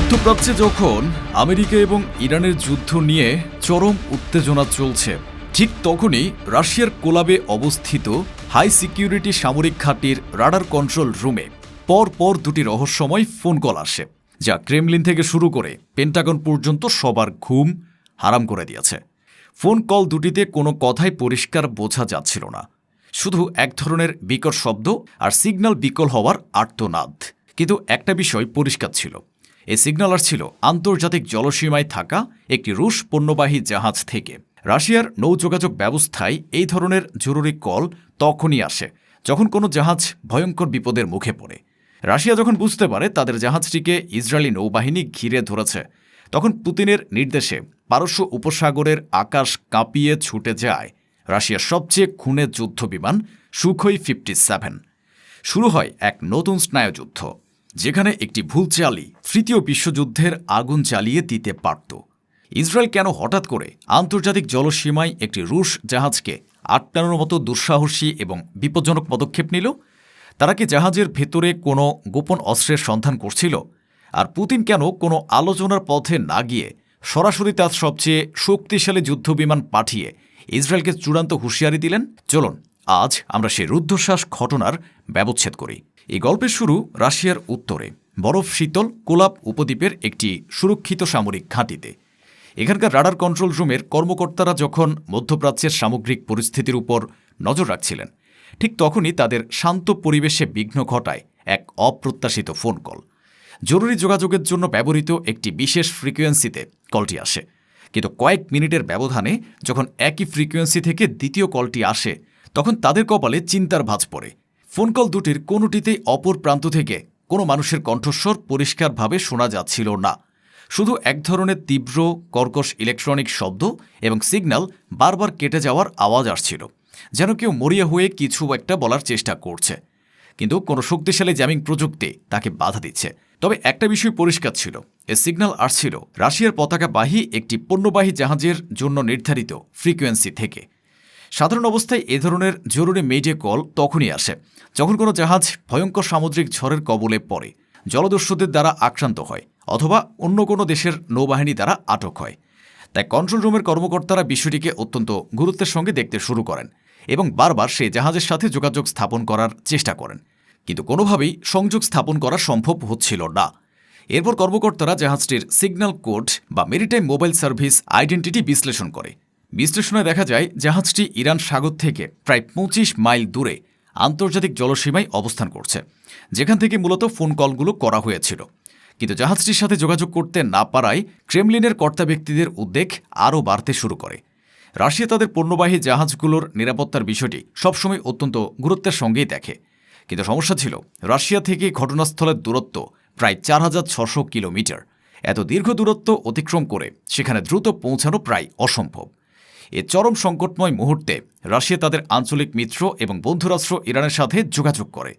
মধ্যপ্রাচ্যে যখন আমেরিকা এবং ইরানের যুদ্ধ নিয়ে চরম উত্তেজনা চলছে, ঠিক তখনই রাশিয়ার কোলাবে অবস্থিত হাই সিকিউরিটি সামরিক ঘাঁটির রাডার কন্ট্রোল রুমে পরপর দুটি রহস্যময় ফোন কল আসে, যা ক্রেমলিন থেকে শুরু করে পেন্টাগন পর্যন্ত সবার ঘুম হারাম করে দিয়েছে। ফোন কল দুটিতে কোনো কথাই পরিষ্কার বোঝা যাচ্ছিল না, শুধু এক ধরনের বিকট শব্দ আর সিগন্যাল বিকল হওয়ার আর্তনাদ। কিন্তু একটা বিষয় পরিষ্কার ছিল, এই সিগন্যাল আসছিল আন্তর্জাতিক জলসীমায় থাকা একটি রুশ পণ্যবাহী জাহাজ থেকে। রাশিয়ার নৌযোগাযোগ ব্যবস্থায় এই ধরনের জরুরি কল তখনই আসে যখন কোনো জাহাজ ভয়ঙ্কর বিপদের মুখে পড়ে। রাশিয়া যখন বুঝতে পারে তাদের জাহাজটিকে ইসরায়েলি নৌবাহিনী ঘিরে ধরেছে, তখন পুতিনের নির্দেশে পারস্য উপসাগরের আকাশ কাঁপিয়ে ছুটে যায় রাশিয়ার সবচেয়ে খুনে যুদ্ধবিমান সুখোই 57। শুরু হয় এক নতুন স্নায়ুযুদ্ধ, যেখানে একটি ভুল চালই তৃতীয় বিশ্বযুদ্ধের আগুন জ্বালিয়ে দিতে পারত। ইসরায়েল কেন হঠাৎ করে আন্তর্জাতিক জলসীমায় একটি রুশ জাহাজকে আটকানোর মতো দুঃসাহসী এবং বিপজ্জনক পদক্ষেপ নিল? তারা কি জাহাজের ভেতরে কোনো গোপন অস্ত্রের সন্ধান করছিল? আর পুতিন কেন কোনো আলোচনার পথে না গিয়ে সরাসরি তার সবচেয়ে শক্তিশালী যুদ্ধবিমান পাঠিয়ে ইসরায়েলকে চূড়ান্ত হুঁশিয়ারি দিলেন? চলুন আজ আমরা সেই রুদ্ধশ্বাস ঘটনার ব্যবচ্ছেদ করি। এই গল্পের শুরু রাশিয়ার উত্তরে বরফ শীতল কোলাব উপদ্বীপের একটি সুরক্ষিত সামরিক ঘাঁটিতে। এখানকার রাডার কন্ট্রোল রুমের কর্মকর্তারা যখন মধ্যপ্রাচ্যের সামগ্রিক পরিস্থিতির উপর নজর রাখছিলেন, ঠিক তখনই তাদের শান্ত পরিবেশে বিঘ্ন ঘটায় এক অপ্রত্যাশিত ফোন কল। জরুরি যোগাযোগের জন্য ব্যবহৃত একটি বিশেষ ফ্রিকোয়েন্সিতে কলটি আসে, কিন্তু কয়েক মিনিটের ব্যবধানে যখন একই ফ্রিকোয়েন্সি থেকে দ্বিতীয় কলটি আসে, তখন তাদের কপালে চিন্তার ভাঁজ পড়ে। ফোন কল দুটির কোনোটিতেই অপর প্রান্ত থেকে কোনো মানুষের কণ্ঠস্বর পরিষ্কারভাবে শোনা যাচ্ছিল না। শুধু এক ধরনের তীব্র কর্কশ ইলেকট্রনিক শব্দ এবং সিগন্যাল বারবার কেটে যাওয়ার আওয়াজ আসছিল, যেন কেউ মরিয়া হয়ে কিছু একটা বলার চেষ্টা করছে, কিন্তু কোনো শক্তিশালী জ্যামিং প্রযুক্তি তাকে বাধা দিচ্ছে। তবে একটা বিষয় পরিষ্কার ছিল, এ সিগন্যাল আসছিল রাশিয়ার পতাকাবাহী একটি পণ্যবাহী জাহাজের জন্য নির্ধারিত ফ্রিকোয়েন্সি থেকে। সাধারণ অবস্থায় এ ধরনের জরুরি মেডে কল তখনই আসে যখন কোনো জাহাজ ভয়ঙ্কর সামুদ্রিক ঝড়ের কবলে পড়ে, জলদস্যুদের দ্বারা আক্রান্ত হয় অথবা অন্য কোনো দেশের নৌবাহিনী দ্বারা আটক হয়। তাই কন্ট্রোল রুমের কর্মকর্তারা বিষয়টিকে অত্যন্ত গুরুত্বের সঙ্গে দেখতে শুরু করেন এবং বারবার সেই জাহাজের সাথে যোগাযোগ স্থাপন করার চেষ্টা করেন, কিন্তু কোনোভাবেই সংযোগ স্থাপন করা সম্ভব হচ্ছিল না। এরপর কর্মকর্তারা জাহাজটির সিগন্যাল কোড বা মেরিটাইম মোবাইল সার্ভিস আইডেন্টিটি বিশ্লেষণ করে। বিশ্লেষণে দেখা যায় জাহাজটি ইরান সাগর থেকে প্রায় 25 মাইল দূরে আন্তর্জাতিক জলসীমায় অবস্থান করছে, যেখান থেকে মূলত ফোন কলগুলো করা হয়েছিল। কিন্তু জাহাজটির সাথে যোগাযোগ করতে না পারায় ক্রেমলিনের কর্তা ব্যক্তিদের উদ্বেগ আরও বাড়তে শুরু করে। রাশিয়া তাদের পণ্যবাহী জাহাজগুলোর নিরাপত্তার বিষয়টি সবসময় অত্যন্ত গুরুত্বের সঙ্গেই দেখে, কিন্তু সমস্যা ছিল রাশিয়া থেকে ঘটনাস্থলের দূরত্ব প্রায় 4600 কিলোমিটার। এত দীর্ঘ দূরত্ব অতিক্রম করে সেখানে দ্রুত পৌঁছানো প্রায় অসম্ভব। এ চরম সংকটময় মুহূর্তে রাশিয়া তাদের আঞ্চলিক মিত্র এবং বন্ধুরাষ্ট্র ইরানের সাথে যোগাযোগ করে।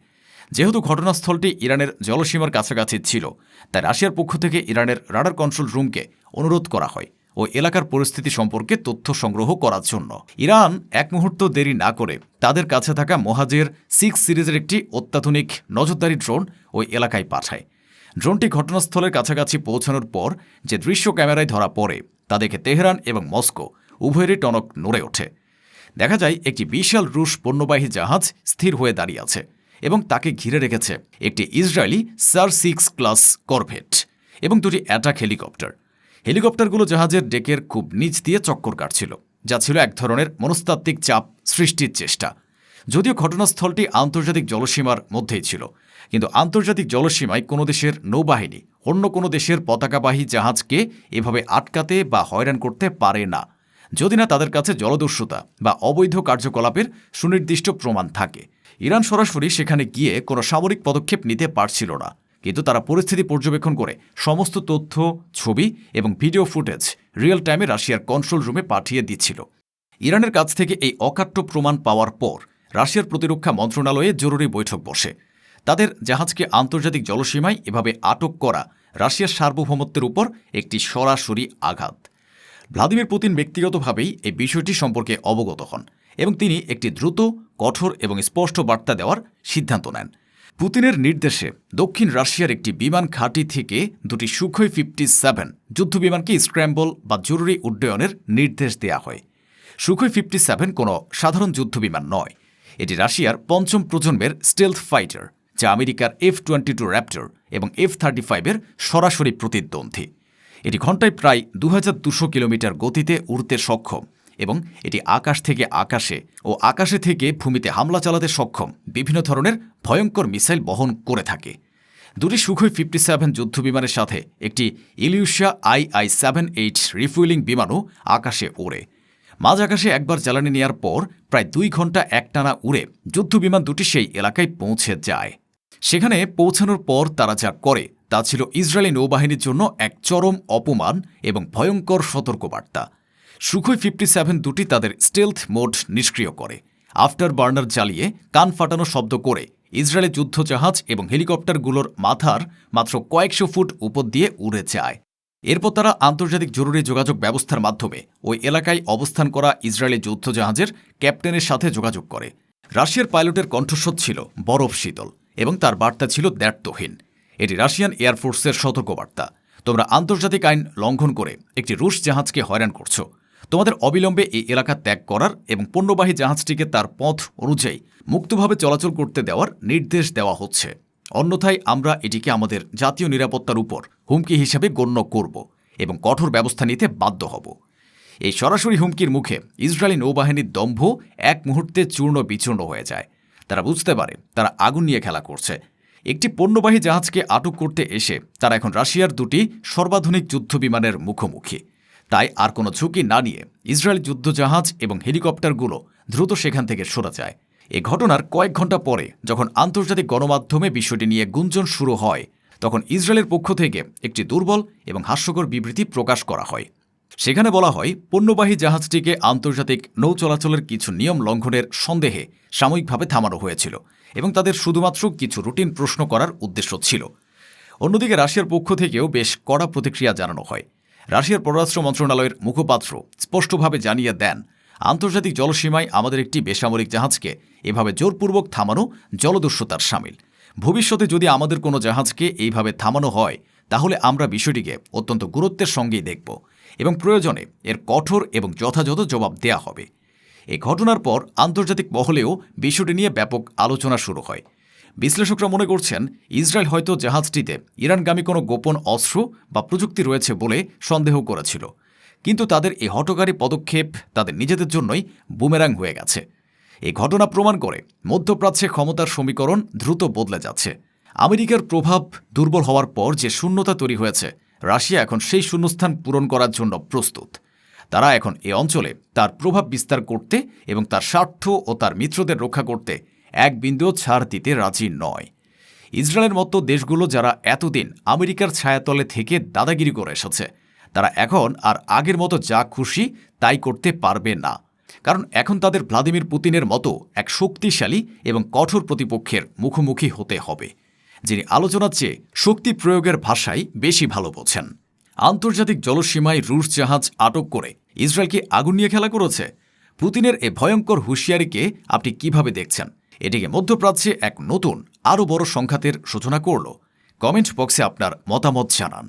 যেহেতু ঘটনাস্থলটি ইরানের জলসীমার কাছাকাছি ছিল, তাই রাশিয়ার পক্ষ থেকে ইরানের রাডার কন্ট্রোল রুমকে অনুরোধ করা হয় ও এলাকার পরিস্থিতি সম্পর্কে তথ্য সংগ্রহ করার জন্য। ইরান এক মুহূর্ত দেরি না করে তাদের কাছে থাকা মোহাজের 6 সিরিজের একটি অত্যাধুনিক নজরদারি ড্রোন ওই এলাকায় পাঠায়। ড্রোনটি ঘটনাস্থলের কাছাকাছি পৌঁছানোর পর যে দৃশ্য ক্যামেরায় ধরা পড়ে, তা দেখে তেহরান এবং মস্কো উভয়েরই টনক নড়ে ওঠে। দেখা যায় একটি বিশাল রুশ পণ্যবাহী জাহাজ স্থির হয়ে দাঁড়িয়ে আছে এবং তাকে ঘিরে রেখেছে একটি ইসরায়েলি SAR-6 ক্লাস করভেট এবং দুটি অ্যাটাক হেলিকপ্টার। হেলিকপ্টারগুলো জাহাজের ডেকের খুব নিচ দিয়ে চক্কর কাটছিল, যা ছিল এক ধরনের মনস্তাত্ত্বিক চাপ সৃষ্টির চেষ্টা। যদিও ঘটনাস্থলটি আন্তর্জাতিক জলসীমার মধ্যেই ছিল, কিন্তু আন্তর্জাতিক জলসীমায় কোনো দেশের নৌবাহিনী অন্য কোনো দেশের পতাকাবাহী জাহাজকে এভাবে আটকাতে বা হয়রান করতে পারে না, যদি না তাদের কাছে জলদস্যুতা বা অবৈধ কার্যকলাপের সুনির্দিষ্ট প্রমাণ থাকে। ইরান সরাসরি সেখানে গিয়ে কোনো সামরিক পদক্ষেপ নিতে পারছিল না, কিন্তু তারা পরিস্থিতি পর্যবেক্ষণ করে সমস্ত তথ্য, ছবি এবং ভিডিও ফুটেজ রিয়েল টাইমে রাশিয়ার কন্ট্রোল রুমে পাঠিয়ে দিচ্ছিল। ইরানের কাছ থেকে এই অকাট্য প্রমাণ পাওয়ার পর রাশিয়ার প্রতিরক্ষা মন্ত্রণালয়ে জরুরি বৈঠক বসে। তাদের জাহাজকে আন্তর্জাতিক জলসীমায় এভাবে আটক করা রাশিয়ার সার্বভৌমত্বের উপর একটি সরাসরি আঘাত। ভ্লাদিমির পুতিন ব্যক্তিগতভাবেই এই বিষয়টি সম্পর্কে অবগত হন এবং তিনি একটি দ্রুত, কঠোর এবং স্পষ্ট বার্তা দেওয়ার সিদ্ধান্ত নেন। পুতিনের নির্দেশে দক্ষিণ রাশিয়ার একটি বিমান ঘাঁটি থেকে দুটি সুখোই 57 যুদ্ধবিমানকে স্ক্র্যাম্বল বা জরুরি উড্ডয়নের নির্দেশ দেয়া হয়। সুখোই 57 কোনো সাধারণ যুদ্ধবিমান নয়। এটি রাশিয়ার পঞ্চম প্রজন্মের স্টেলথ ফাইটার, যা আমেরিকার F-22 র্যাপ্টর এবং F-35-এর সরাসরি প্রতিদ্বন্দ্বী। এটি ঘণ্টায় প্রায় 2200 কিলোমিটার গতিতে উড়তে সক্ষম এবং এটি আকাশ থেকে আকাশে ও আকাশে থেকে ভূমিতে হামলা চালাতে সক্ষম বিভিন্ন ধরনের ভয়ঙ্কর মিসাইল বহন করে থাকে। দুটি সুখোই 57 যুদ্ধবিমানের সাথে একটি ইলিউশিয়া II-78 রিফুয়েলিং বিমানও আকাশে ওড়ে। মাঝ আকাশে একবার জ্বালানি নেওয়ার পর প্রায় 2 ঘণ্টা একটানা উড়ে যুদ্ধবিমান দুটি সেই এলাকায় পৌঁছে যায়। সেখানে পৌঁছানোর পর তারা যা করে তা ছিল ইসরায়েলি নৌবাহিনীর জন্য এক চরম অপমান এবং ভয়ঙ্কর সতর্কবার্তা। সুখোই 57 দুটি তাদের স্টেলথ মোড নিষ্ক্রিয় করে, আফটার বার্নার জ্বালিয়ে কান ফাটানো শব্দ করে ইসরায়েলি যুদ্ধজাহাজ এবং হেলিকপ্টারগুলোর মাথার মাত্র কয়েকশো ফুট উপর দিয়ে উড়ে যায়। এরপর তারা আন্তর্জাতিক জরুরি যোগাযোগ ব্যবস্থার মাধ্যমে ওই এলাকায় অবস্থান করা ইসরায়েলি যুদ্ধজাহাজের ক্যাপ্টেনের সাথে যোগাযোগ করে। রাশিয়ার পাইলটের কণ্ঠস্বর ছিল বরফ শীতল এবং তার বার্তা ছিল দ্ব্যর্থহীন। এটি রাশিয়ান এয়ারফোর্সের সতর্কবার্তা, তোমরা আন্তর্জাতিক আইন লঙ্ঘন করে একটি রুশ জাহাজকে হয়রান করছো। তোমাদের অবিলম্বে এই এলাকা ত্যাগ করার এবং পণ্যবাহী জাহাজটিকে তার পথ অনুযায়ী মুক্তভাবে চলাচল করতে দেওয়ার নির্দেশ দেওয়া হচ্ছে। অন্যথায় আমরা এটিকে আমাদের জাতীয় নিরাপত্তার উপর হুমকি হিসেবে গণ্য করব এবং কঠোর ব্যবস্থা নিতে বাধ্য হব। এই সরাসরি হুমকির মুখে ইসরায়েলি নৌবাহিনীর দম্ভ এক মুহূর্তে চূর্ণ বিচূর্ণ হয়ে যায়। তারা বুঝতে পারে তারা আগুন নিয়ে খেলা করছে। একটি পণ্যবাহী জাহাজকে আটক করতে এসে তারা এখন রাশিয়ার দুটি সর্বাধুনিক যুদ্ধবিমানের মুখোমুখি। তাই আর কোনো ঝুঁকি না নিয়ে ইসরায়েল যুদ্ধজাহাজ এবং হেলিকপ্টারগুলো দ্রুত সেখান থেকে সরে যায়। এ ঘটনার কয়েক ঘণ্টা পরে যখন আন্তর্জাতিক গণমাধ্যমে বিষয়টি নিয়ে গুঞ্জন শুরু হয়, তখন ইসরায়েলের পক্ষ থেকে একটি দুর্বল এবং হাস্যকর বিবৃতি প্রকাশ করা হয়। সেখানে বলা হয়, পণ্যবাহী জাহাজটিকে আন্তর্জাতিক নৌ চলাচলের কিছু নিয়ম লঙ্ঘনের সন্দেহে সাময়িকভাবে থামানো হয়েছিল এবং তাদের শুধুমাত্র কিছু রুটিন প্রশ্ন করার উদ্দেশ্য ছিল। অন্যদিকে রাশিয়ার পক্ষ থেকেও বেশ কড়া প্রতিক্রিয়া জানানো হয়। রাশিয়ার পররাষ্ট্র মন্ত্রণালয়ের মুখপাত্র স্পষ্টভাবে জানিয়ে দেন, আন্তর্জাতিক জলসীমায় আমাদের একটি বেসামরিক জাহাজকে এভাবে জোরপূর্বক থামানো জলদস্যুতার শামিল। ভবিষ্যতে যদি আমাদের কোনো জাহাজকে এইভাবে থামানো হয়, তাহলে আমরা বিষয়টিকে অত্যন্ত গুরুত্বের সঙ্গেই দেখব এবং প্রয়োজনে এর কঠোর এবং যথাযথ জবাব দেয়া হবে। এই ঘটনার পর আন্তর্জাতিক মহলেও বিষয়টি নিয়ে ব্যাপক আলোচনা শুরু হয়। বিশ্লেষকরা মনে করছেন, ইসরায়েল হয়তো জাহাজটিতে ইরানগামী কোনো গোপন অস্ত্র বা প্রযুক্তি রয়েছে বলে সন্দেহ করেছিল, কিন্তু তাদের এই হঠকারী পদক্ষেপ তাদের নিজেদের জন্যই বুমেরাং হয়ে গেছে। এই ঘটনা প্রমাণ করে মধ্যপ্রাচ্যে ক্ষমতার সমীকরণ দ্রুত বদলে যাচ্ছে। আমেরিকার প্রভাব দুর্বল হওয়ার পর যে শূন্যতা তৈরি হয়েছে, রাশিয়া এখন সেই শূন্যস্থান পূরণ করার জন্য প্রস্তুত। তারা এখন এ অঞ্চলে তার প্রভাব বিস্তার করতে এবং তার স্বার্থ ও তার মিত্রদের রক্ষা করতে এক বিন্দুও ছাড় দিতে রাজি নয়। ইসরায়েলের মতো দেশগুলো যারা এতদিন আমেরিকার ছায়াতলে থেকে দাদাগিরি করে এসেছে, তারা এখন আর আগের মতো যা খুশি তাই করতে পারবে না। কারণ এখন তাদের ভ্লাদিমির পুতিনের মতো এক শক্তিশালী এবং কঠোর প্রতিপক্ষের মুখোমুখি হতে হবে, যিনি আলোচনার চেয়ে শক্তি প্রয়োগের ভাষাই বেশি ভালো বোঝেন। আন্তর্জাতিক জলসীমায় রুশ জাহাজ আটক করে ইসরায়েলকে আগুন নিয়ে খেলা করেছে। পুতিনের এ ভয়ঙ্কর হুঁশিয়ারিকে আপনি কিভাবে দেখছেন? এটিকে মধ্যপ্রাচ্যে এক নতুন আরও বড় সংঘাতের সূচনা করল। কমেন্ট বক্সে আপনার মতামত জানান।